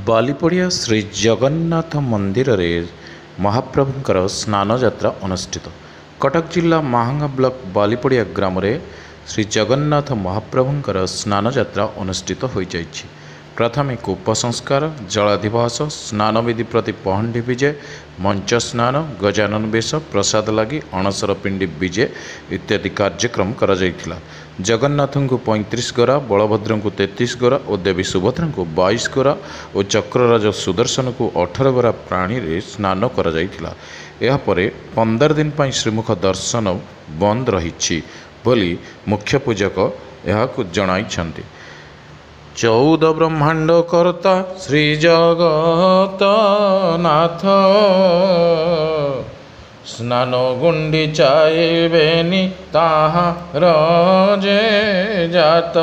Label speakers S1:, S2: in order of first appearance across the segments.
S1: बालीपड़िया श्री जगन्नाथ मंदिर रे महाप्रभुंकर स्नान यात्रा अनुष्ठित। कटक जिला महांगा ब्लॉक बालीपड़िया ग्राम रे श्री जगन्नाथ महाप्रभुंकर स्नान यात्रा अनुष्ठित हो जाइछि। प्रथमे कूप संस्कार, जलाधिवास, स्नान विधि प्रति पहंडी विजय, मंच स्नान, गजानन वेश, प्रसाद लगी अणसर पिंडी विजय इत्यादि कार्यक्रम करा जायथिला। जगन्नाथ को 35 गरा, बलभद्र को 33 गरा और देवी सुभद्रा को 22 गरा और चक्रराज सुदर्शन को 18 गरा प्राणी रे स्नान करा जायथिला। एहा परे 15 दिन पर श्रीमुख दर्शन बंद रही बोली मुख्य पूजक यहाकु जणाइछन्ति। 14 ब्रह्मांड कर्ता श्री जगत नाथ स्नान गुंडीचाएबेनि ताहार जे जात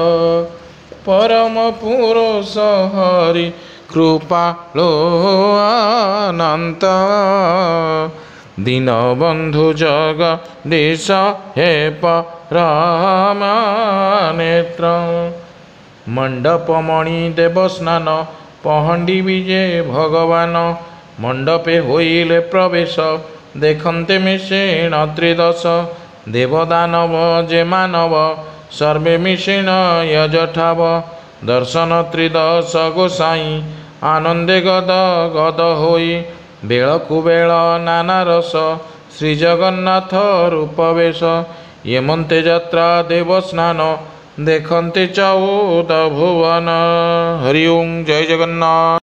S1: परम पुरुष हरि कृपालो अनंत दीनबंधु जगदीश हे परम नेत्र मंडपमणि देवस्नान पहंडी विजय भगवान मंडपे होइले प्रवेश देखन्ते मिषेण त्रिदश देवदानव जे मानव सर्वे मिषेण यजठाव दर्शन त्रिदश गोसाई आनंदे गद गद होई बेळकु बेळ नाना रस श्री जगन्नाथ रूपवेश येमन्ते यात्रा देवस्नान देखन्ते 14 भुवन। हरि ओम जय जगन्नाथ।